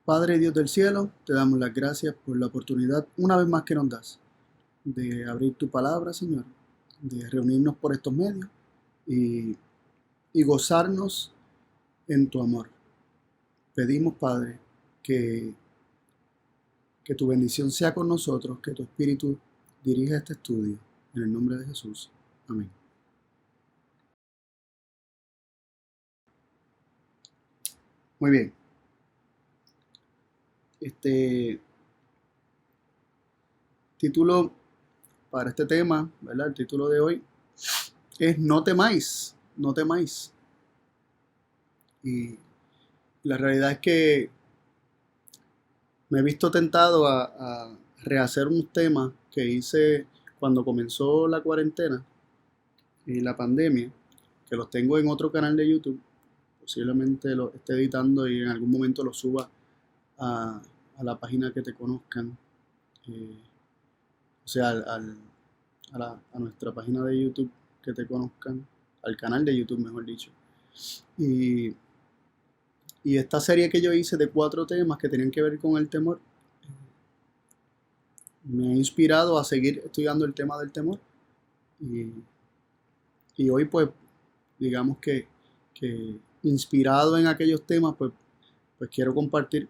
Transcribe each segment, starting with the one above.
Padre Dios del cielo, te damos las gracias por la oportunidad una vez más que nos das de abrir tu palabra, Señor, de reunirnos por estos medios y, y gozarnos en tu amor. Pedimos, Padre, que, que tu bendición sea con nosotros, que tu Espíritu dirija este estudio. En el nombre de Jesús. Amén. Muy bien. Este título para este tema, ¿verdad? El título de hoy es No temáis, no temáis. Y la realidad es que me he visto tentado a rehacer unos temas que hice cuando comenzó la cuarentena y la pandemia, que los tengo en otro canal de YouTube. Posiblemente los esté editando y en algún momento los suba a, a la página que te conozcan, eh, o sea, a nuestra página de YouTube que te conozcan, al canal de YouTube, mejor dicho. Y, y esta serie que yo hice de 4 temas que tenían que ver con el temor, me ha inspirado a seguir estudiando el tema del temor. Y, y hoy, pues, digamos que inspirado en aquellos temas, pues quiero compartir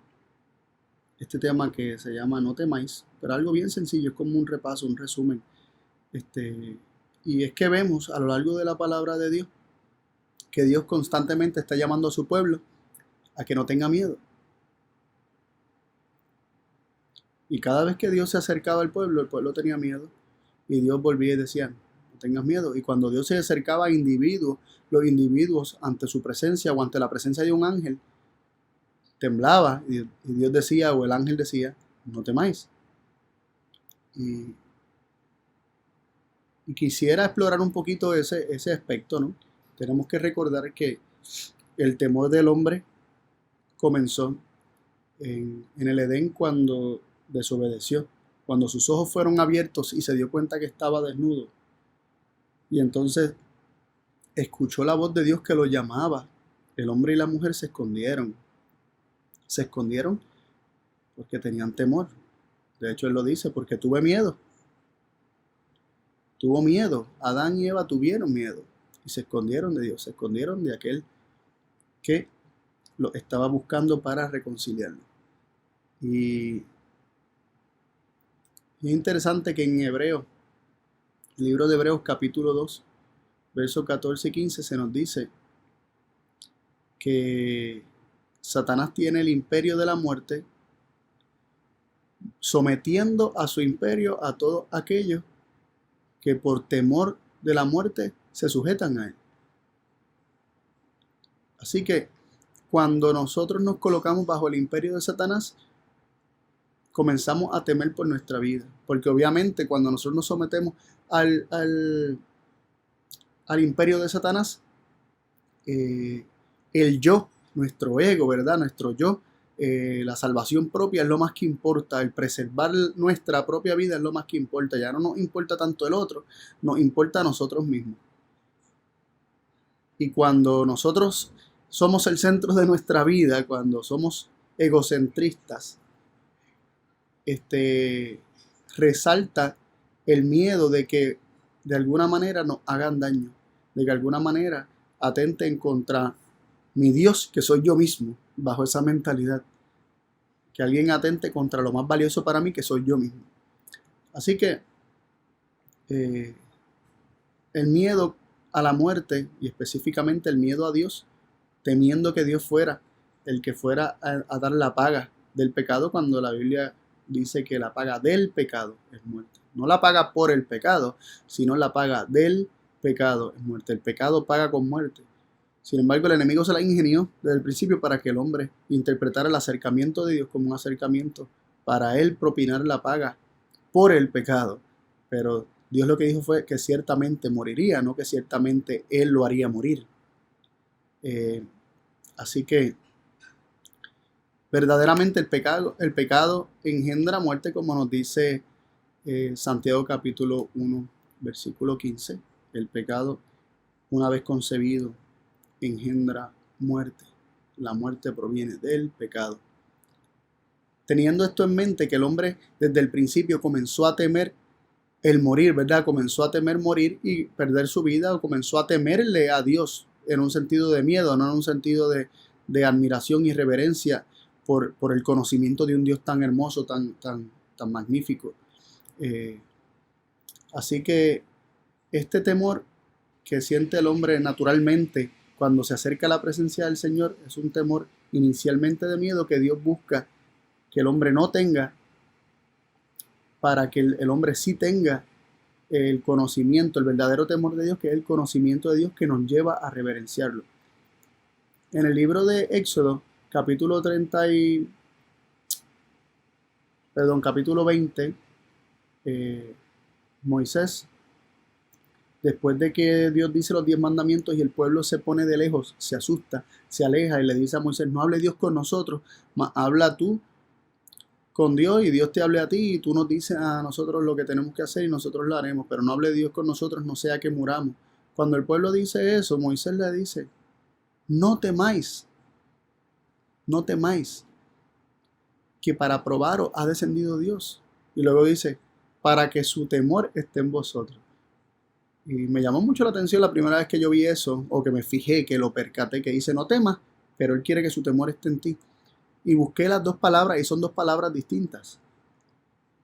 este tema que se llama No temáis, pero algo bien sencillo, es como un repaso, un resumen. Este, y es que vemos a lo largo de la palabra de Dios que Dios constantemente está llamando a su pueblo a que no tenga miedo. Y cada vez que Dios se acercaba al pueblo, el pueblo tenía miedo. Y Dios volvía y decía, no tengas miedo. Y cuando Dios se acercaba a individuos, los individuos ante su presencia o ante la presencia de un ángel, temblaba. Y Dios decía, o el ángel decía, no temáis. Y, y quisiera explorar un poquito ese aspecto, ¿no? Tenemos que recordar que el temor del hombre comenzó en el Edén cuando desobedeció, cuando sus ojos fueron abiertos y se dio cuenta que estaba desnudo. Y entonces escuchó la voz de Dios que lo llamaba. El hombre y la mujer se escondieron. Se escondieron porque tenían temor. De hecho, él lo dice, porque tuve miedo. Tuvo miedo. Adán y Eva tuvieron miedo. Y se escondieron de Dios. Se escondieron de aquel que lo estaba buscando para reconciliarlo. Y es interesante que en Hebreos, el libro de Hebreos capítulo 2, versos 14 y 15, se nos dice que Satanás tiene el imperio de la muerte, sometiendo a su imperio a todos aquellos que por temor de la muerte se sujetan a él. Así que cuando nosotros nos colocamos bajo el imperio de Satanás, comenzamos a temer por nuestra vida. Porque obviamente cuando nosotros nos sometemos al imperio de Satanás, el yo, nuestro ego, ¿verdad? Nuestro yo, la salvación propia es lo más que importa, el preservar nuestra propia vida es lo más que importa, ya no nos importa tanto el otro, nos importa a nosotros mismos. Y cuando nosotros somos el centro de nuestra vida, cuando somos egocentristas, resalta el miedo de que de alguna manera nos hagan daño, de que de alguna manera atenten contra mi Dios, que soy yo mismo, bajo esa mentalidad. Que alguien atente contra lo más valioso para mí, que soy yo mismo. Así que eh, el miedo a la muerte, y específicamente el miedo a Dios, temiendo que Dios fuera el que fuera a dar la paga del pecado, cuando la Biblia dice que la paga del pecado es muerte. No la paga por el pecado, sino la paga del pecado es muerte. El pecado paga con muerte. Sin embargo, el enemigo se la ingenió desde el principio para que el hombre interpretara el acercamiento de Dios como un acercamiento para él propinar la paga por el pecado. Pero Dios lo que dijo fue que ciertamente moriría, no que ciertamente él lo haría morir. Así que verdaderamente el pecado engendra muerte, como nos dice Santiago capítulo 1, versículo 15. El pecado, una vez concebido, engendra muerte. La muerte proviene del pecado. Teniendo esto en mente, que el hombre desde el principio comenzó a temer el morir, ¿verdad? Comenzó a temer morir y perder su vida, o comenzó a temerle a Dios en un sentido de miedo, no en un sentido de admiración y reverencia por el conocimiento de un Dios tan hermoso, tan magnífico. Así que este temor que siente el hombre naturalmente cuando se acerca a la presencia del Señor es un temor inicialmente de miedo que Dios busca que el hombre no tenga, para que el hombre sí tenga el conocimiento, el verdadero temor de Dios, que es el conocimiento de Dios que nos lleva a reverenciarlo. En el libro de Éxodo, capítulo 20, Moisés, después de que Dios dice los 10 mandamientos y el pueblo se pone de lejos, se asusta, se aleja y le dice a Moisés: no hable Dios con nosotros, mas habla tú con Dios y Dios te hable a ti y tú nos dices a nosotros lo que tenemos que hacer y nosotros lo haremos, pero no hable Dios con nosotros, no sea que muramos. Cuando el pueblo dice eso, Moisés le dice: no temáis, no temáis, que para probaros ha descendido Dios. Y luego dice: para que su temor esté en vosotros. Y me llamó mucho la atención la primera vez que yo vi eso, o que me fijé, que lo percaté, que dice: no temas, pero Él quiere que su temor esté en ti. Y busqué las dos palabras y son dos palabras distintas.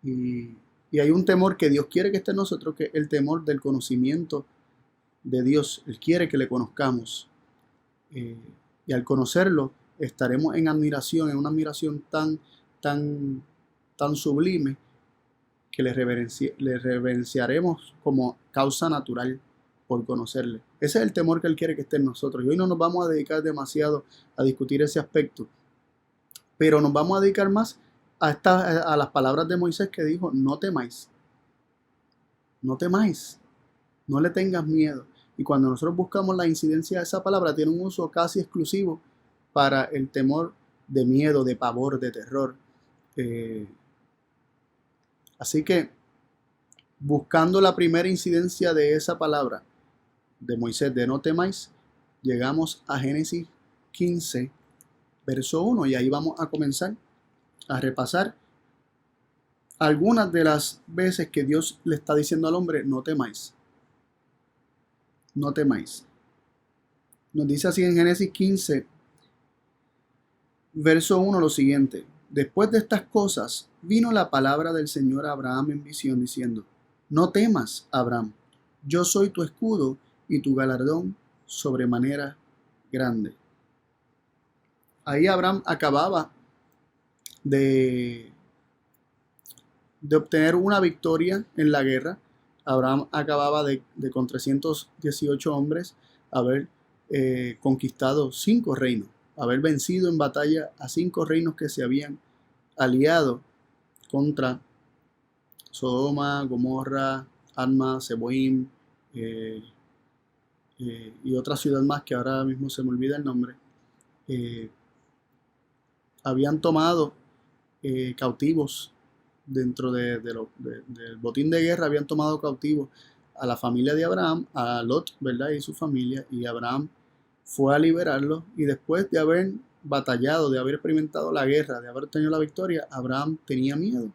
Y hay un temor que Dios quiere que esté en nosotros, que es el temor del conocimiento de Dios. Él quiere que le conozcamos. Y al conocerlo, estaremos en admiración, en una admiración tan sublime, que le reverenciaremos como causa natural por conocerle. Ese es el temor que Él quiere que esté en nosotros. Y hoy no nos vamos a dedicar demasiado a discutir ese aspecto, pero nos vamos a dedicar más a las palabras de Moisés, que dijo: no temáis, no temáis, no le tengas miedo. Y cuando nosotros buscamos la incidencia de esa palabra, tiene un uso casi exclusivo para el temor de miedo, de pavor, de terror. Así que, buscando la primera incidencia de esa palabra de Moisés, de no temáis, llegamos a Génesis 15, verso 1, y ahí vamos a comenzar a repasar algunas de las veces que Dios le está diciendo al hombre: no temáis, no temáis. Nos dice así en Génesis 15, verso 1, lo siguiente: después de estas cosas vino la palabra del Señor a Abraham en visión, diciendo: no temas, Abraham, yo soy tu escudo y tu galardón sobremanera grande. Ahí Abraham acababa de obtener una victoria en la guerra. Abraham acababa de con 318 hombres haber conquistado 5 reinos, haber vencido en batalla a 5 reinos que se habían aliado contra Sodoma, Gomorra, Adma, Zeboim y otra ciudad más que ahora mismo se me olvida el nombre. Habían tomado cautivos dentro del botín de guerra, habían tomado cautivos a la familia de Abraham, a Lot, ¿verdad? Y su familia, y Abraham fue a liberarlos, y después de haber batallado, de haber experimentado la guerra, de haber tenido la victoria, Abraham tenía miedo.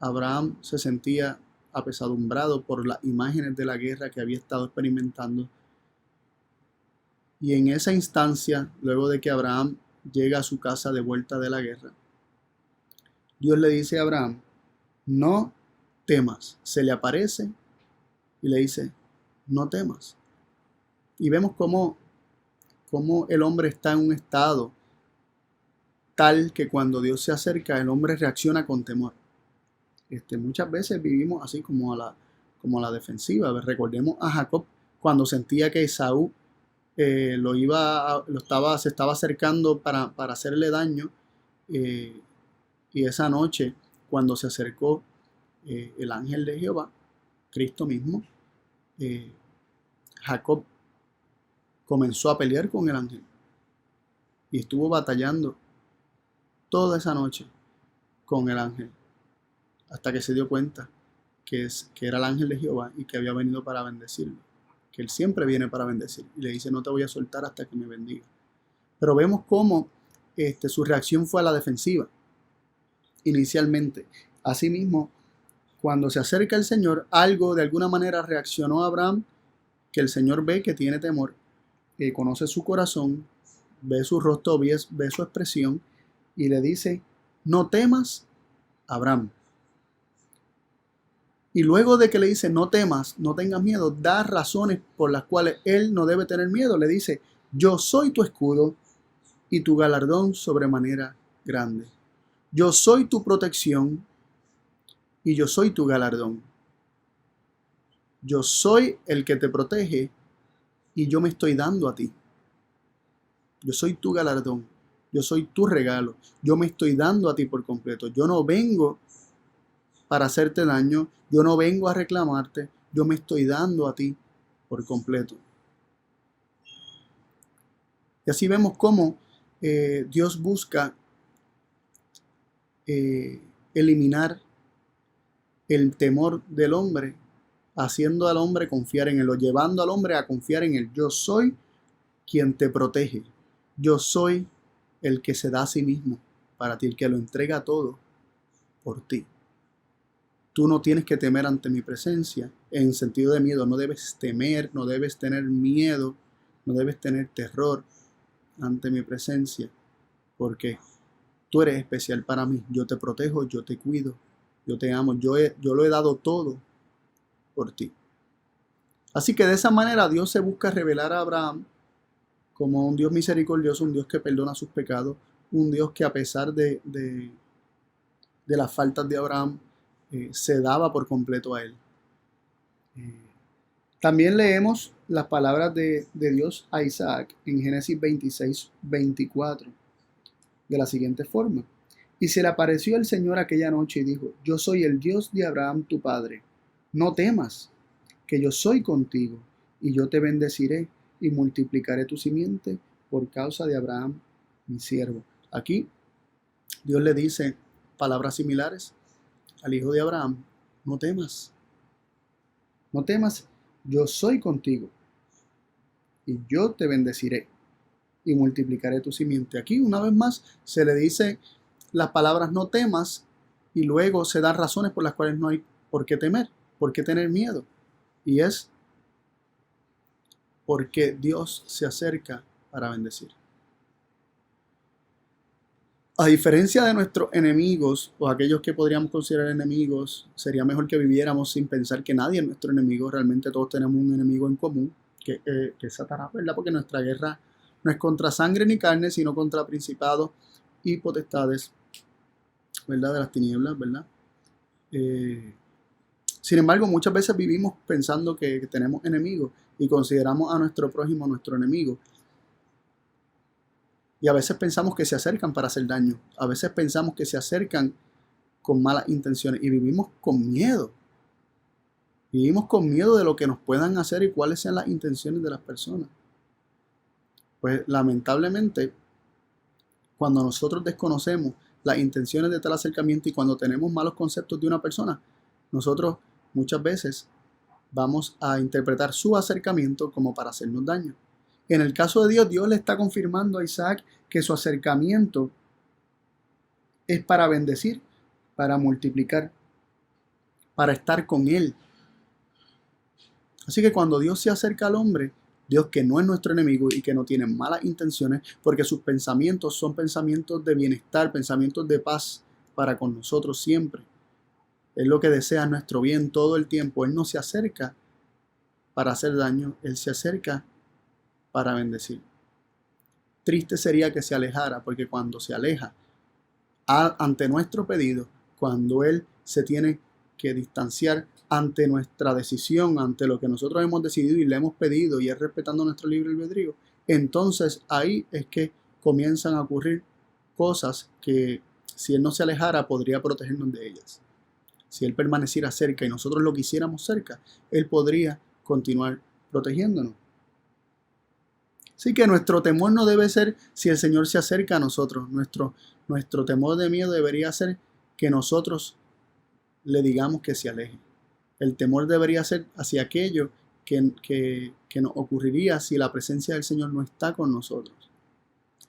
Abraham se sentía apesadumbrado por las imágenes de la guerra que había estado experimentando. Y en esa instancia, luego de que Abraham llega a su casa de vuelta de la guerra, Dios le dice a Abraham: no temas. Se le aparece y le dice: no temas. Y vemos cómo el hombre está en un estado tal que cuando Dios se acerca, el hombre reacciona con temor. Muchas veces vivimos así como a la defensiva. Recordemos a Jacob cuando sentía que Esaú se estaba acercando para hacerle daño, y esa noche, cuando se acercó el ángel de Jehová, Cristo mismo, Jacob comenzó a pelear con el ángel y estuvo batallando toda esa noche con el ángel, hasta que se dio cuenta que era el ángel de Jehová y que había venido para bendecirlo, que él siempre viene para bendecir, y le dice: no te voy a soltar hasta que me bendiga. Pero vemos cómo su reacción fue a la defensiva. inicialmente. Asimismo, cuando se acerca el Señor, algo de alguna manera reaccionó a Abraham, que el Señor ve que tiene temor, que conoce su corazón, ve su rostro, ve su expresión y le dice, no temas, Abraham. Y luego de que le dice, no temas, no tengas miedo, da razones por las cuales él no debe tener miedo. Le dice, yo soy tu escudo y tu galardón sobremanera grande. Yo soy tu protección y yo soy tu galardón. Yo soy el que te protege y yo me estoy dando a ti. Yo soy tu galardón. Yo soy tu regalo. Yo me estoy dando a ti por completo. Yo no vengo para hacerte daño. Yo no vengo a reclamarte. Yo me estoy dando a ti por completo. Y así vemos cómo Dios busca eliminar el temor del hombre, haciendo al hombre confiar en él, o llevando al hombre a confiar en él. Yo soy quien te protege. Yo soy el que se da a sí mismo para ti, el que lo entrega todo por ti. Tú no tienes que temer ante mi presencia en sentido de miedo. No debes temer, no debes tener miedo, no debes tener terror ante mi presencia, porque tú eres especial para mí. Yo te protejo, yo te cuido, yo te amo, yo lo he dado todo por ti. Así que de esa manera Dios se busca revelar a Abraham como un Dios misericordioso, un Dios que perdona sus pecados, un Dios que a pesar de las faltas de Abraham, se daba por completo a él. También leemos las palabras de Dios a Isaac en Génesis 26-24 de la siguiente forma. Y se le apareció el Señor aquella noche y dijo, yo soy el Dios de Abraham tu padre, no temas, que yo soy contigo, y yo te bendeciré y multiplicaré tu simiente por causa de Abraham, mi siervo. Aquí Dios le dice palabras similares al hijo de Abraham, no temas, no temas, yo soy contigo, y yo te bendeciré y multiplicaré tu simiente. Aquí una vez más se le dice las palabras no temas y luego se dan razones por las cuales no hay por qué temer, por qué tener miedo. Y es porque Dios se acerca para bendecir. A diferencia de nuestros enemigos o aquellos que podríamos considerar enemigos, sería mejor que viviéramos sin pensar que nadie es nuestro enemigo. Realmente todos tenemos un enemigo en común, que es Satanás, ¿verdad? Porque nuestra guerra no es contra sangre ni carne, sino contra principados y potestades, ¿verdad? De las tinieblas, ¿verdad? Sin embargo, muchas veces vivimos pensando que tenemos enemigos y consideramos a nuestro prójimo nuestro enemigo. Y a veces pensamos que se acercan para hacer daño. A veces pensamos que se acercan con malas intenciones y vivimos con miedo. Vivimos con miedo de lo que nos puedan hacer y cuáles sean las intenciones de las personas. Pues lamentablemente, cuando nosotros desconocemos las intenciones de tal acercamiento y cuando tenemos malos conceptos de una persona, nosotros muchas veces vamos a interpretar su acercamiento como para hacernos daño. En el caso de Dios, Dios le está confirmando a Isaac que su acercamiento es para bendecir, para multiplicar, para estar con él. Así que cuando Dios se acerca al hombre, Dios que no es nuestro enemigo y que no tiene malas intenciones, porque sus pensamientos son pensamientos de bienestar, pensamientos de paz para con nosotros siempre. Él lo que desea nuestro bien todo el tiempo. Él no se acerca para hacer daño, Él se acerca para bendecir. Triste sería que se alejara, porque cuando se aleja ante nuestro pedido, cuando Él se tiene que distanciar ante nuestra decisión, ante lo que nosotros hemos decidido y le hemos pedido y es respetando nuestro libre albedrío, entonces ahí es que comienzan a ocurrir cosas que si Él no se alejara podría protegernos de ellas. Si Él permaneciera cerca y nosotros lo quisiéramos cerca, Él podría continuar protegiéndonos. Así que nuestro temor no debe ser si el Señor se acerca a nosotros. Nuestro temor de miedo debería ser que nosotros le digamos que se aleje. El temor debería ser hacia aquello que nos ocurriría si la presencia del Señor no está con nosotros.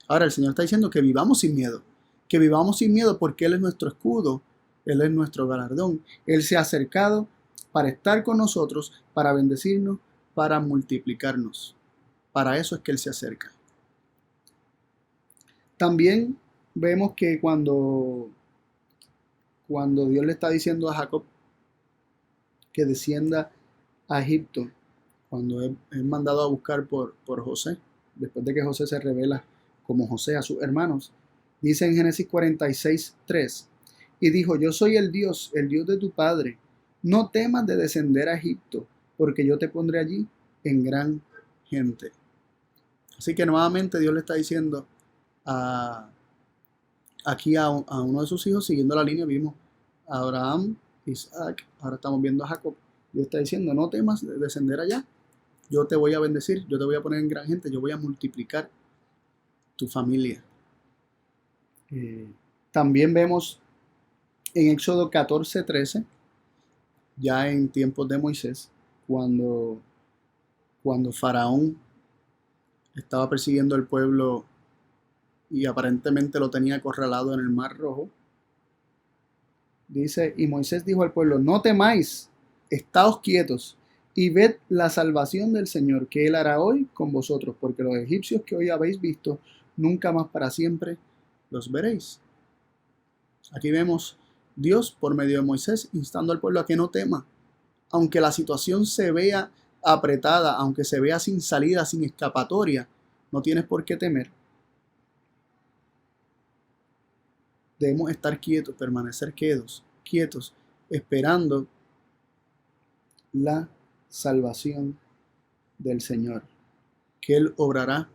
Ahora el Señor está diciendo que vivamos sin miedo, que vivamos sin miedo porque Él es nuestro escudo, Él es nuestro galardón. Él se ha acercado para estar con nosotros, para bendecirnos, para multiplicarnos. Para eso es que Él se acerca. También vemos que cuando Dios le está diciendo a Jacob que descienda a Egipto, cuando es mandado a buscar por José, después de que José se revela como José a sus hermanos, dice en Génesis 46:3, y dijo: yo soy el Dios de tu padre, no temas de descender a Egipto, porque yo te pondré allí en gran gente. Así que nuevamente Dios le está diciendo aquí a uno de sus hijos, siguiendo la línea, vimos a Abraham, Isaac, ahora estamos viendo a Jacob. Dios está diciendo: no temas de descender allá, yo te voy a bendecir, yo te voy a poner en gran gente, yo voy a multiplicar tu familia. También vemos en Éxodo 14:13, ya en tiempos de Moisés, cuando Faraón estaba persiguiendo al pueblo y aparentemente lo tenía acorralado en el Mar Rojo. Dice: y Moisés dijo al pueblo: no temáis, estáos quietos y ved la salvación del Señor que Él hará hoy con vosotros, porque los egipcios que hoy habéis visto, nunca más para siempre los veréis. Aquí vemos Dios por medio de Moisés instando al pueblo a que no tema, aunque la situación se vea apretada, aunque se vea sin salida, sin escapatoria, no tienes por qué temer. Debemos estar quietos, permanecer quietos, esperando la salvación del Señor, que Él obrará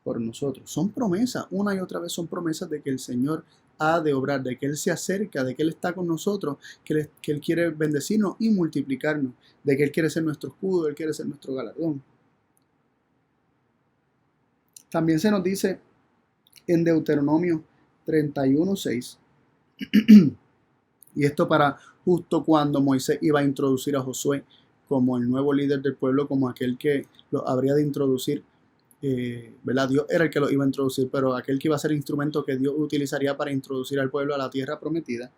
por nosotros. Son promesas, una y otra vez son promesas de que el Señor ha de obrar, de que Él se acerca, de que Él está con nosotros, que Él quiere bendecirnos y multiplicarnos, de que Él quiere ser nuestro escudo, Él quiere ser nuestro galardón. También se nos dice en Deuteronomio 31:6, y esto para justo cuando Moisés iba a introducir a Josué como el nuevo líder del pueblo, como aquel que lo habría de introducir, ¿verdad? Dios era el que lo iba a introducir, pero aquel que iba a ser el instrumento que Dios utilizaría para introducir al pueblo a la tierra prometida.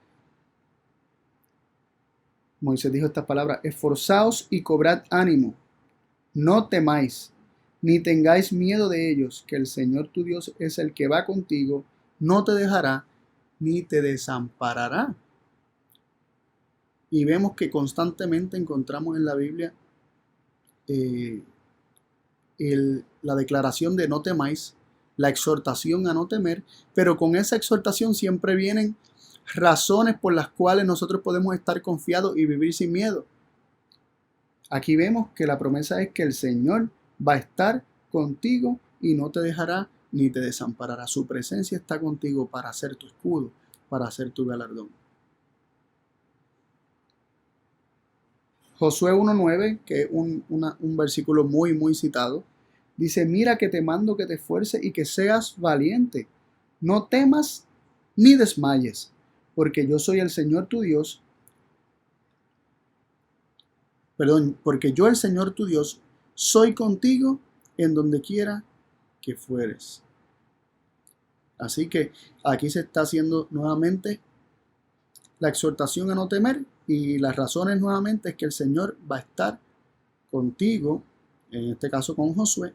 Moisés dijo estas palabras: esforzaos y cobrad ánimo, no temáis, ni tengáis miedo de ellos, que el Señor tu Dios es el que va contigo, no te dejará ni te desamparará. Y vemos que constantemente encontramos en la Biblia la declaración de no temáis, la exhortación a no temer, pero con esa exhortación siempre vienen razones por las cuales nosotros podemos estar confiados y vivir sin miedo. Aquí vemos que la promesa es que el Señor va a estar contigo y no te dejará ni te desamparará. Su presencia está contigo para ser tu escudo, para ser tu galardón. Josué 1:9, que es un versículo muy, muy citado, dice: mira que te mando que te esfuerces y que seas valiente. No temas ni desmayes, porque yo soy el Señor tu Dios. Porque yo el Señor tu Dios soy contigo en donde quiera que fueres. Así que aquí se está haciendo nuevamente la exhortación a no temer, y las razones nuevamente es que el Señor va a estar contigo, en este caso con Josué,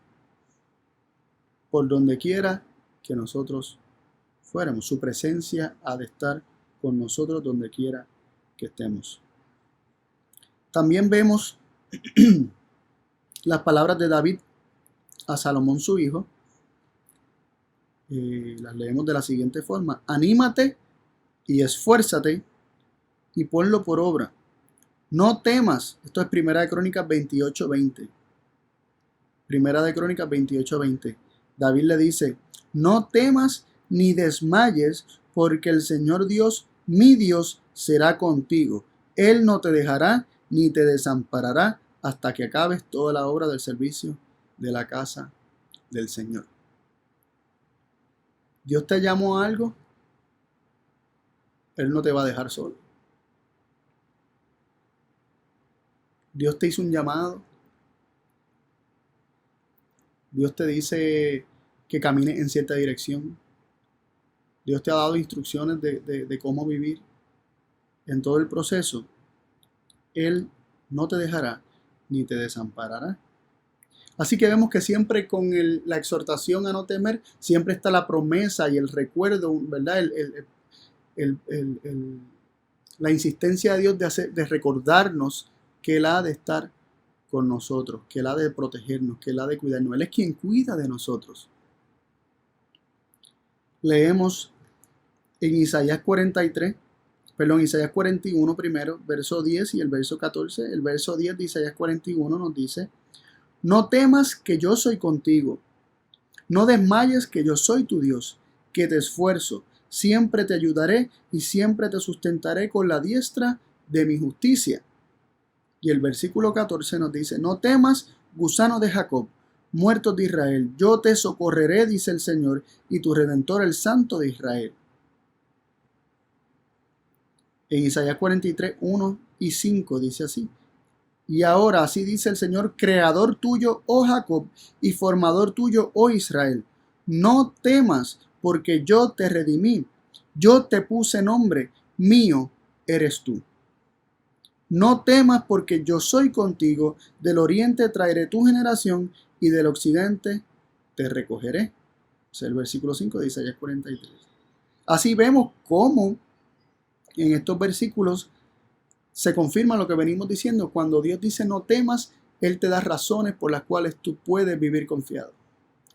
por donde quiera que nosotros fuéramos. Su presencia ha de estar con nosotros donde quiera que estemos. También vemos las palabras de David a Salomón su hijo. Las leemos de la siguiente forma: anímate y esfuérzate y ponlo por obra. No temas. Esto es Primera de Crónicas 28:20. Primera de Crónicas 28:20. David le dice: no temas ni desmayes, porque el Señor Dios, mi Dios, será contigo. Él no te dejará ni te desamparará hasta que acabes toda la obra del servicio de la casa del Señor. Dios te llamó a algo, Él no te va a dejar solo. Dios te hizo un llamado, Dios te dice que camines en cierta dirección. Dios te ha dado instrucciones de cómo vivir en todo el proceso. Él no te dejará ni te desamparará. Así que vemos que siempre con la exhortación a no temer, siempre está la promesa y el recuerdo, ¿verdad? El- el- el- la insistencia de Dios de recordarnos que Él ha de estar con nosotros, que Él ha de protegernos, que Él ha de cuidarnos. Él es quien cuida de nosotros. Leemos en Isaías 43, perdón, Isaías 41 primero, verso 10 y el verso 14. El verso 10 de Isaías 41 nos dice: no temas, que yo soy contigo. No desmayes, que yo soy tu Dios, que te esfuerzo. Siempre te ayudaré y siempre te sustentaré con la diestra de mi justicia. Y el versículo 14 nos dice: no temas, gusano de Jacob, muertos de Israel. Yo te socorreré, dice el Señor, y tu Redentor, el Santo de Israel. En Isaías 43, 1 y 5 dice así: y ahora así dice el Señor, creador tuyo, oh Jacob, y formador tuyo, oh Israel. No temas, porque yo te redimí. Yo te puse nombre, mío eres tú. No temas, porque yo soy contigo. Del oriente traeré tu generación, y del occidente te recogeré. Es el versículo 5 de Isaías 43. Así vemos cómo en estos versículos se confirma lo que venimos diciendo. Cuando Dios dice no temas, Él te da razones por las cuales tú puedes vivir confiado.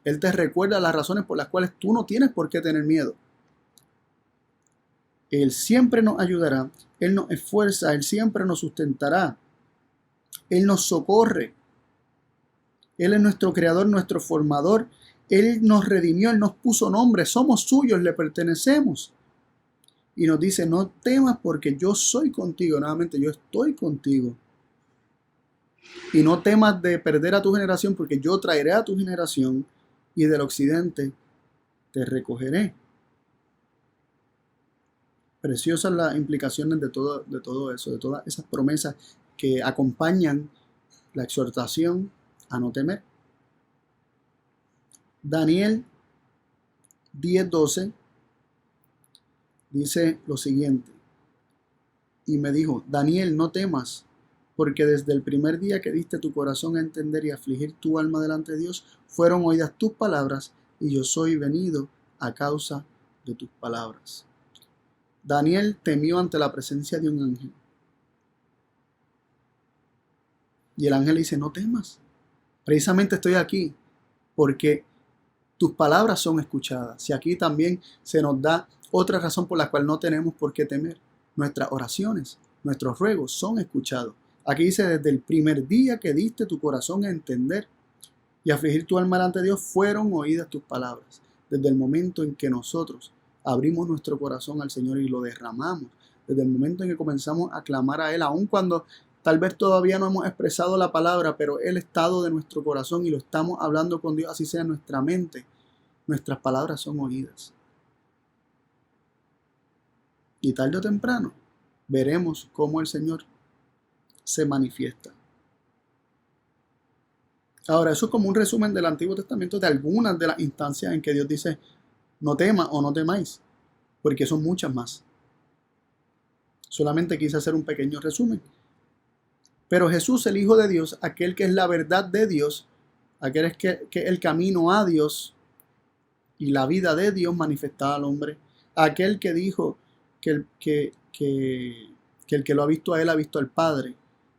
Él te recuerda las razones por las cuales tú no tienes por qué tener miedo. Él siempre nos ayudará, Él nos esfuerza, Él siempre nos sustentará, Él nos socorre. Él es nuestro creador, nuestro formador. Él nos redimió, Él nos puso nombre, somos suyos, le pertenecemos. Y nos dice, no temas porque yo soy contigo. Nuevamente, yo estoy contigo. Y no temas de perder a tu generación, porque yo traeré a tu generación y del occidente te recogeré. Preciosas las implicaciones de todo eso, de todas esas promesas que acompañan la exhortación a no temer. Daniel 10:12 dice lo siguiente: y me dijo, Daniel, no temas, porque desde el primer día que diste tu corazón a entender y afligir tu alma delante de Dios, fueron oídas tus palabras, y yo soy venido a causa de tus palabras. Daniel temió ante la presencia de un ángel. Y el ángel dice, no temas. Precisamente estoy aquí porque tus palabras son escuchadas. Y aquí también se nos da otra razón por la cual no tenemos por qué temer. Nuestras oraciones, nuestros ruegos son escuchados. Aquí dice, desde el primer día que diste tu corazón a entender y afligir tu alma delante de Dios, fueron oídas tus palabras. Desde el momento en que nosotros abrimos nuestro corazón al Señor y lo derramamos, desde el momento en que comenzamos a clamar a Él, aun cuando tal vez todavía no hemos expresado la palabra, pero el estado de nuestro corazón y lo estamos hablando con Dios, así sea en nuestra mente, nuestras palabras son oídas. Y tarde o temprano veremos cómo el Señor se manifiesta. Ahora, eso es como un resumen del Antiguo Testamento de algunas de las instancias en que Dios dice, no temas o no temáis, porque son muchas más. Solamente quise hacer un pequeño resumen. Pero Jesús, el Hijo de Dios, aquel que es la verdad de Dios, aquel que es el camino a Dios y la vida de Dios manifestada al hombre, aquel que dijo que el que lo ha visto a Él ha visto al Padre,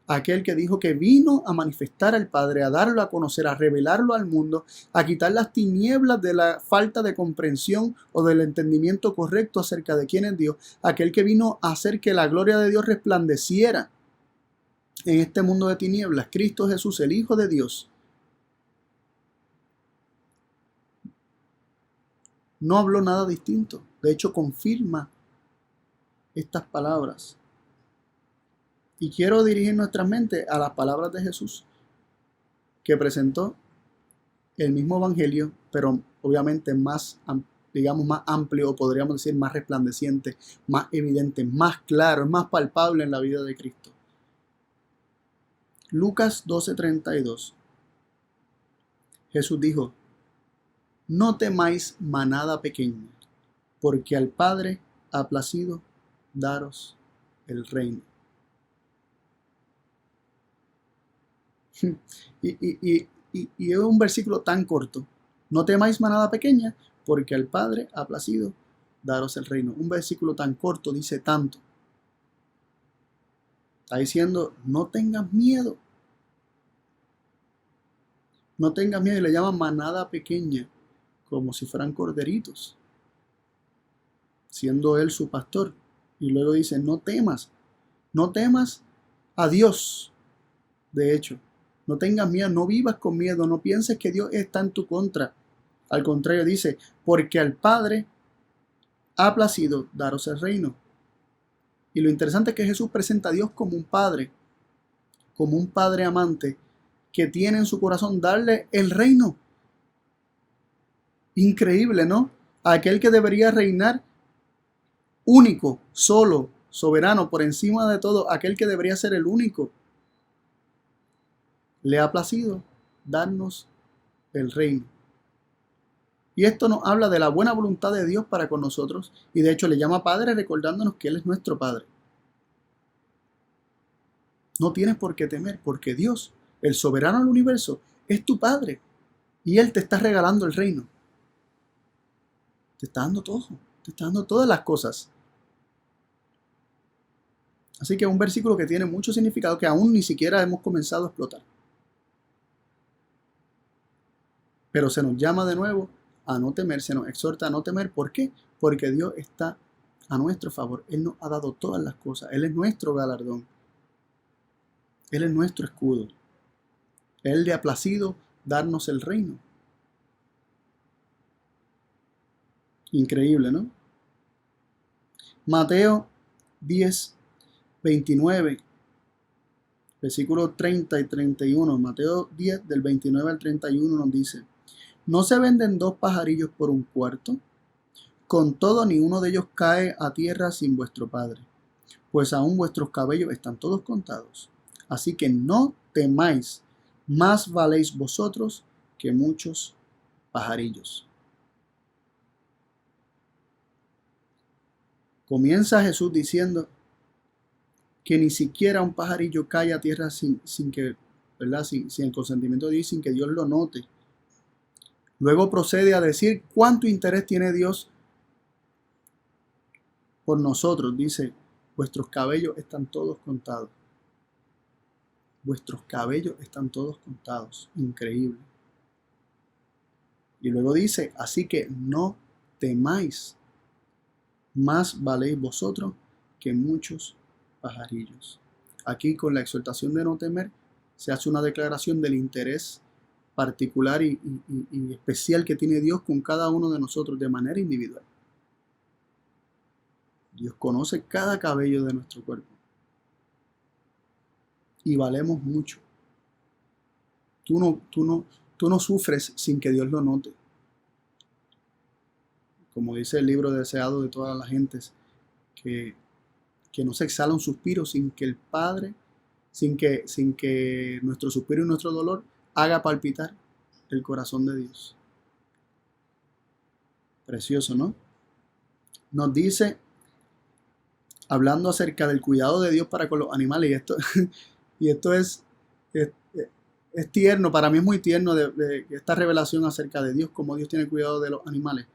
aquel que dijo que vino a manifestar al Padre, a darlo a conocer, a revelarlo al mundo, a quitar las tinieblas de la falta de comprensión o del entendimiento correcto acerca de quién es Dios, aquel que vino a hacer que la gloria de Dios resplandeciera en este mundo de tinieblas, Cristo Jesús, el Hijo de Dios, no habló nada distinto. De hecho, confirma estas palabras. Y quiero dirigir nuestra mente a las palabras de Jesús, que presentó el mismo evangelio, pero obviamente más, digamos, más amplio, o podríamos decir más resplandeciente, más evidente, más claro, más palpable en la vida de Cristo. Lucas 12:32. Jesús dijo, no temáis, manada pequeña, porque al Padre ha placido daros el reino. Y es un versículo tan corto. No temáis manada pequeña, porque al Padre ha placido daros el reino. Un versículo tan corto dice tanto. Está diciendo, no tengas miedo. No tengas miedo. Y le llaman manada pequeña, como si fueran corderitos, siendo él su pastor. Y luego dice, no temas. No temas a Dios. De hecho, no tengas miedo, no vivas con miedo, no pienses que Dios está en tu contra. Al contrario, dice, porque al Padre ha placido daros el reino. Y lo interesante es que Jesús presenta a Dios como un padre amante que tiene en su corazón darle el reino. Increíble, ¿no? Aquel que debería reinar único, solo, soberano, por encima de todo, aquel que debería ser el único. Le ha placido darnos el reino. Y esto nos habla de la buena voluntad de Dios para con nosotros. Y de hecho le llama Padre recordándonos que Él es nuestro Padre. No tienes por qué temer, porque Dios, el soberano del universo, es tu Padre. Y Él te está regalando el reino. Te está dando todo. Te está dando todas las cosas. Así que es un versículo que tiene mucho significado que aún ni siquiera hemos comenzado a explotar. Pero se nos llama de nuevo a no temer, se nos exhorta a no temer. ¿Por qué? Porque Dios está a nuestro favor. Él nos ha dado todas las cosas. Él es nuestro galardón. Él es nuestro escudo. Él le ha placido darnos el reino. Increíble, ¿no? Mateo 10, 29, versículos 30 y 31. Mateo 10, del 29 al 31 nos dice, ¿no se venden 2 pajarillos por un cuarto? Con todo, ni uno de ellos cae a tierra sin vuestro Padre, pues aún vuestros cabellos están todos contados. Así que no temáis, más valéis vosotros que muchos pajarillos. Comienza Jesús diciendo que ni siquiera un pajarillo cae a tierra sin que, ¿verdad? Sin el consentimiento de Dios, sin que Dios lo note. Luego procede a decir cuánto interés tiene Dios por nosotros. Dice, vuestros cabellos están todos contados. Vuestros cabellos están todos contados. Increíble. Y luego dice, así que no temáis, más valéis vosotros que muchos pajarillos. Aquí con la exhortación de no temer se hace una declaración del interés particular y especial que tiene Dios con cada uno de nosotros de manera individual. Dios conoce cada cabello de nuestro cuerpo. Y valemos mucho. Tú no sufres sin que Dios lo note. Como dice el libro deseado de todas las gentes, que no se exhala un suspiro sin que el Padre, sin que nuestro suspiro y nuestro dolor haga palpitar el corazón de Dios. Precioso, ¿no? Nos dice, hablando acerca del cuidado de Dios para con los animales, y esto es tierno, para mí es muy tierno de esta revelación acerca de Dios, cómo Dios tiene cuidado de los animales.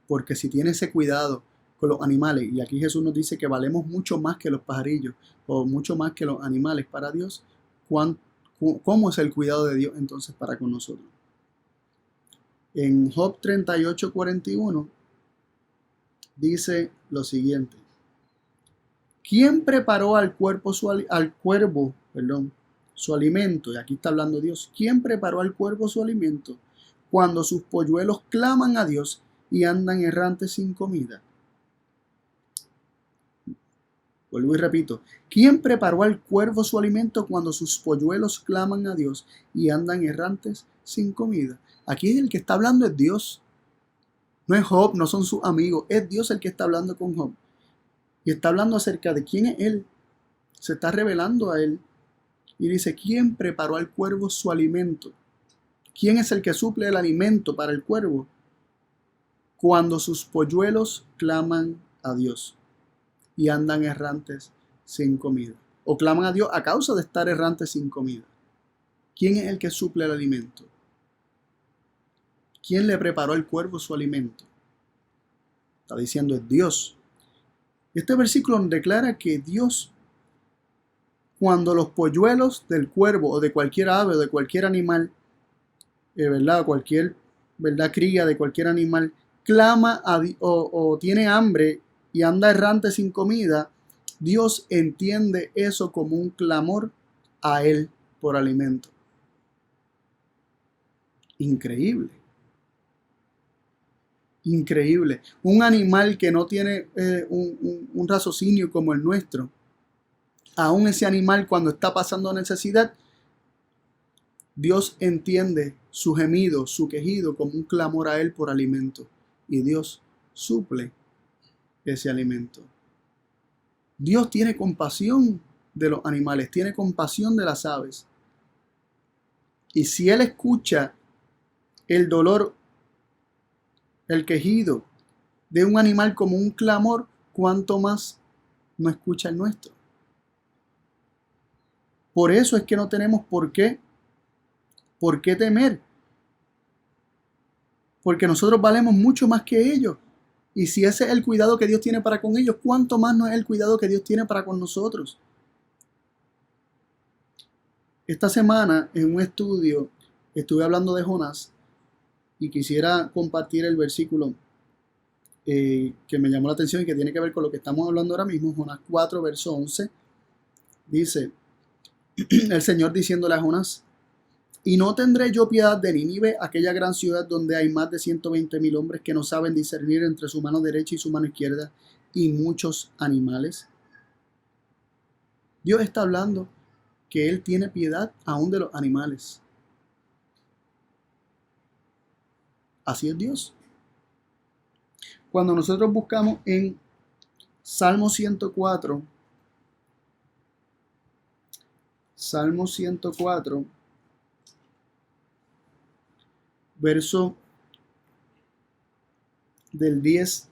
Porque si tiene ese cuidado con los animales, y aquí Jesús nos dice que valemos mucho más que los pajarillos, o mucho más que los animales para Dios, ¿cómo es el cuidado de Dios entonces para con nosotros? En Job 38:41 dice lo siguiente: ¿quién preparó al cuervo su alimento? Y aquí está hablando Dios. ¿Quién preparó al cuervo su alimento cuando sus polluelos claman a Dios y andan errantes sin comida? Vuelvo y repito. ¿Quién preparó al cuervo su alimento cuando sus polluelos claman a Dios y andan errantes sin comida? Aquí el que está hablando es Dios. No es Job, no son sus amigos. Es Dios el que está hablando con Job. Y está hablando acerca de quién es Él. Se está revelando a Él. Y dice, ¿quién preparó al cuervo su alimento? ¿Quién es el que suple el alimento para el cuervo? cuando sus polluelos claman a Dios y andan errantes sin comida. O claman a Dios a causa de estar errantes sin comida. ¿Quién es el que suple el alimento? ¿Quién le preparó al cuervo su alimento? Está diciendo es Dios. Este versículo nos declara que Dios, cuando los polluelos del cuervo o de cualquier ave o de cualquier animal, ¿verdad? Cualquier, ¿verdad? Cría de cualquier animal, clama o tiene hambre y anda errante sin comida, Dios entiende eso como un clamor a Él por alimento. Increíble. Increíble. Un animal que no tiene un raciocinio como el nuestro, aún ese animal cuando está pasando necesidad, Dios entiende su gemido, su quejido como un clamor a Él por alimento. Y Dios suple ese alimento. Dios tiene compasión de los animales, tiene compasión de las aves. Y si Él escucha el dolor, el quejido de un animal como un clamor, ¿cuánto más no escucha el nuestro? Por eso es que no tenemos por qué temer. Porque nosotros valemos mucho más que ellos. Y si ese es el cuidado que Dios tiene para con ellos, ¿cuánto más no es el cuidado que Dios tiene para con nosotros? Esta semana, en un estudio, estuve hablando de Jonás y quisiera compartir el versículo que me llamó la atención y que tiene que ver con lo que estamos hablando ahora mismo. Jonás 4, verso 11, dice el Señor diciéndole a Jonás: ¿y no tendré yo piedad de Nínive, aquella gran ciudad donde hay más de 120,000 hombres que no saben discernir entre su mano derecha y su mano izquierda, y muchos animales? Dios está hablando que Él tiene piedad aún de los animales. Así es Dios. Cuando nosotros buscamos en Salmo 104, verso del 10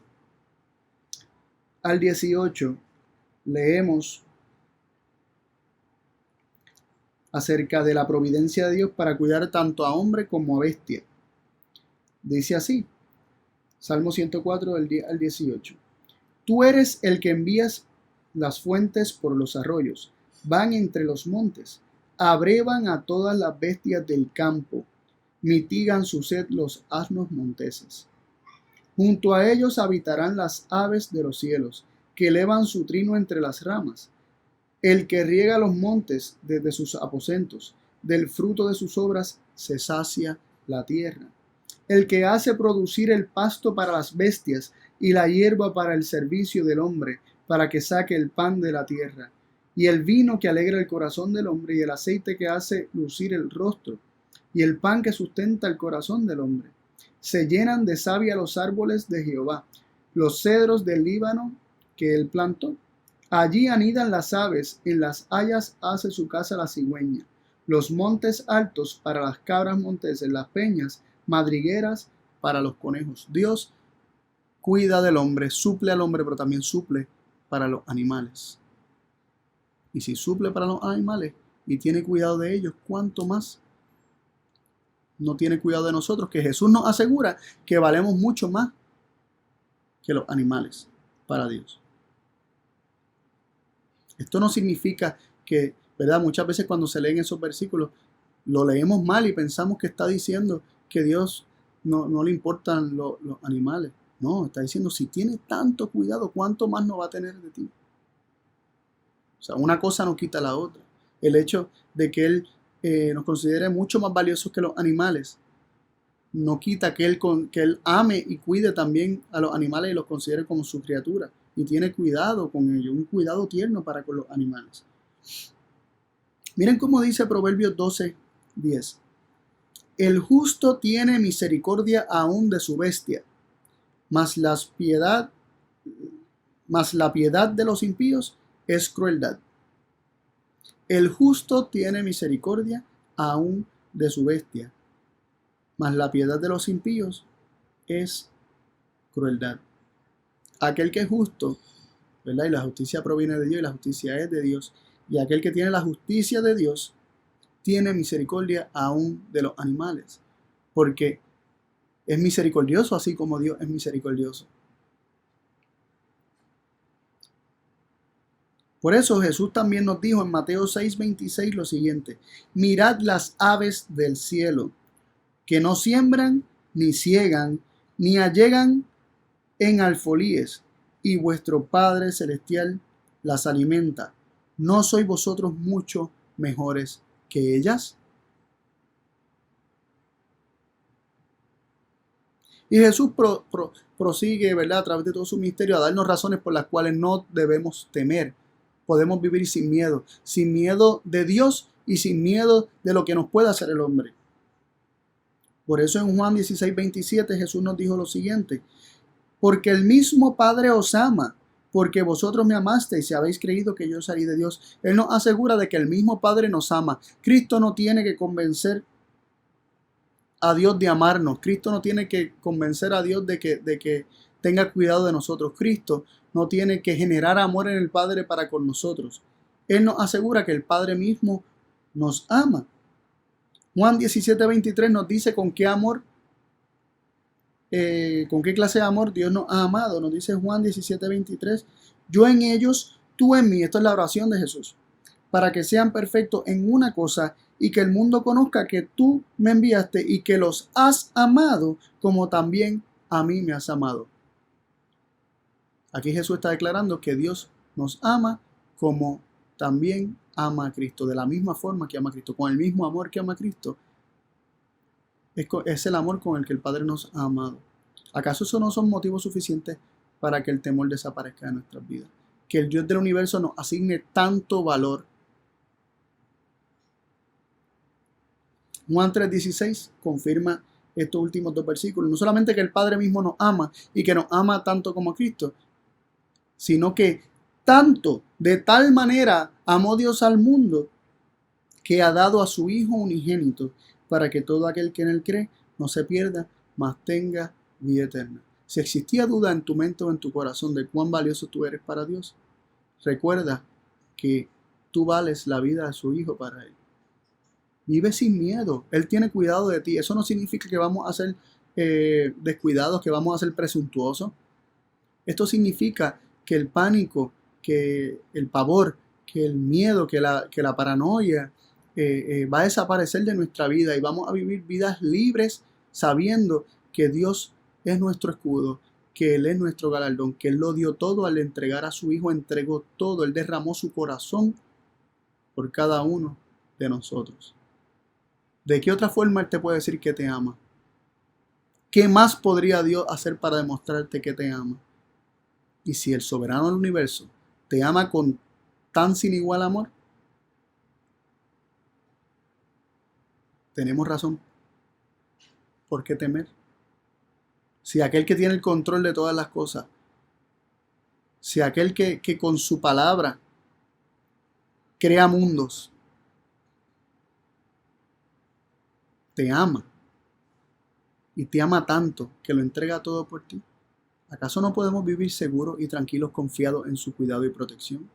al 18, leemos acerca de la providencia de Dios para cuidar tanto a hombre como a bestia. Dice así, Salmo 104, del 10 al 18. Tú eres el que envías las fuentes por los arroyos, van entre los montes, abrevan a todas las bestias del campo, mitigan su sed los asnos monteses. Junto a ellos habitarán las aves de los cielos, que elevan su trino entre las ramas. El que riega los montes desde sus aposentos, del fruto de sus obras se sacia la tierra. El que hace producir el pasto para las bestias y la hierba para el servicio del hombre, para que saque el pan de la tierra, y el vino que alegra el corazón del hombre, y el aceite que hace lucir el rostro, y el pan que sustenta el corazón del hombre. Se llenan de savia los árboles de Jehová, los cedros del Líbano que él plantó. Allí anidan las aves, en las hayas hace su casa la cigüeña. Los montes altos para las cabras monteses, las peñas madrigueras para los conejos. Dios cuida del hombre, suple al hombre, pero también suple para los animales. Y si suple para los animales y tiene cuidado de ellos, ¿cuánto más no tiene cuidado de nosotros? Que Jesús nos asegura que valemos mucho más que los animales para Dios. Esto no significa que, ¿verdad? Muchas veces cuando se leen esos versículos, lo leemos mal y pensamos que está diciendo que Dios no le importan los animales. No, está diciendo, si tiene tanto cuidado, ¿cuánto más no va a tener de ti? O sea, una cosa no quita la otra. El hecho de que Él nos considere mucho más valiosos que los animales no quita que él ame y cuide también a los animales y los considere como su criatura. Y tiene cuidado con ellos, un cuidado tierno para con los animales. Miren cómo dice Proverbios 12:10. El justo tiene misericordia aún de su bestia, mas la piedad de los impíos es crueldad. El justo tiene misericordia aún de su bestia, mas la piedad de los impíos es crueldad. Aquel que es justo, ¿verdad? Y la justicia proviene de Dios y la justicia es de Dios. Y aquel que tiene la justicia de Dios tiene misericordia aún de los animales, porque es misericordioso así como Dios es misericordioso. Por eso Jesús también nos dijo en Mateo 6:26 lo siguiente: mirad las aves del cielo, que no siembran, ni ciegan, ni allegan en alfolíes, y vuestro Padre Celestial las alimenta. ¿No sois vosotros mucho mejores que ellas? Y Jesús prosigue, ¿verdad?, a través de todo su misterio, a darnos razones por las cuales no debemos temer. Podemos vivir sin miedo de Dios y sin miedo de lo que nos pueda hacer el hombre. Por eso en Juan 16:27 Jesús nos dijo lo siguiente: porque el mismo Padre os ama, porque vosotros me amasteis y habéis creído que yo salí de Dios. Él nos asegura de que el mismo Padre nos ama. Cristo no tiene que convencer a Dios de amarnos. Cristo no tiene que convencer a Dios de que tenga cuidado de nosotros. Cristo no tiene que generar amor en el Padre para con nosotros. Él nos asegura que el Padre mismo nos ama. Juan 17:23 nos dice con qué amor, con qué clase de amor Dios nos ha amado. Nos dice Juan 17:23: yo en ellos, tú en mí. Esta es la oración de Jesús. Para que sean perfectos en una cosa, y que el mundo conozca que tú me enviaste y que los has amado como también a mí me has amado. Aquí Jesús está declarando que Dios nos ama como también ama a Cristo, de la misma forma que ama a Cristo, con el mismo amor que ama a Cristo. Es el amor con el que el Padre nos ha amado. ¿Acaso eso no son motivos suficientes para que el temor desaparezca de nuestras vidas? Que el Dios del universo nos asigne tanto valor. Juan 3:16 confirma estos últimos dos versículos. No solamente que el Padre mismo nos ama y que nos ama tanto como a Cristo, sino que tanto, de tal manera amó Dios al mundo, que ha dado a su Hijo unigénito, para que todo aquel que en él cree no se pierda, mas tenga vida eterna. Si existía duda en tu mente o en tu corazón de cuán valioso tú eres para Dios, recuerda que tú vales la vida de su Hijo para Él. Vive sin miedo. Él tiene cuidado de ti. Eso no significa que vamos a ser descuidados, que vamos a ser presuntuosos. Esto significa que el pánico, que el pavor, que el miedo, que la paranoia va a desaparecer de nuestra vida y vamos a vivir vidas libres sabiendo que Dios es nuestro escudo, que Él es nuestro galardón, que Él lo dio todo al entregar a su Hijo, entregó todo. Él derramó su corazón por cada uno de nosotros. ¿De qué otra forma Él te puede decir que te ama? ¿Qué más podría Dios hacer para demostrarte que te ama? Y si el soberano del universo te ama con tan sin igual amor, tenemos razón por qué temer. Si aquel que tiene el control de todas las cosas, si aquel que con su palabra crea mundos, te ama y te ama tanto que lo entrega todo por ti, ¿acaso no podemos vivir seguros y tranquilos, confiados en su cuidado y protección?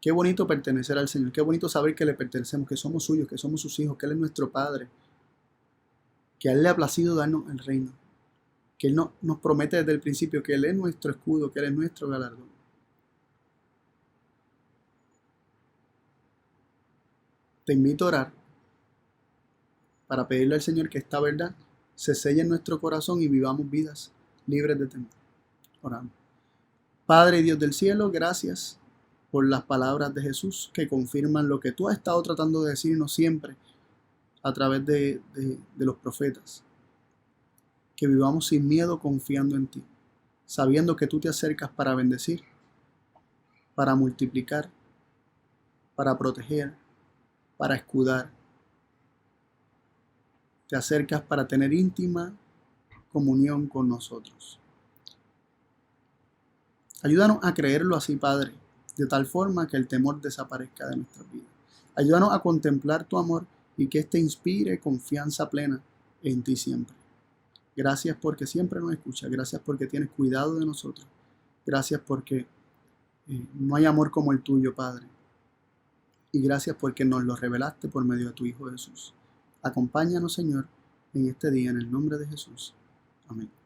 Qué bonito pertenecer al Señor, qué bonito saber que le pertenecemos, que somos suyos, que somos sus hijos, que Él es nuestro Padre, que a Él le ha placido darnos el reino, que Él nos promete desde el principio que Él es nuestro escudo, que Él es nuestro galardón. Te invito a orar para pedirle al Señor que esta verdad se selle en nuestro corazón y vivamos vidas libres de temor. Oramos. Padre Dios del cielo, gracias por las palabras de Jesús que confirman lo que tú has estado tratando de decirnos siempre a través de los profetas. Que vivamos sin miedo, confiando en ti, sabiendo que tú te acercas para bendecir, para multiplicar, para proteger, para escudar. Te acercas para tener íntima comunión con nosotros. Ayúdanos a creerlo así, Padre, de tal forma que el temor desaparezca de nuestras vidas. Ayúdanos a contemplar tu amor y que éste inspire confianza plena en ti siempre. Gracias porque siempre nos escuchas. Gracias porque tienes cuidado de nosotros. Gracias porque no hay amor como el tuyo, Padre. Y gracias porque nos lo revelaste por medio de tu Hijo Jesús. Acompáñanos, Señor, en este día, en el nombre de Jesús. Amén.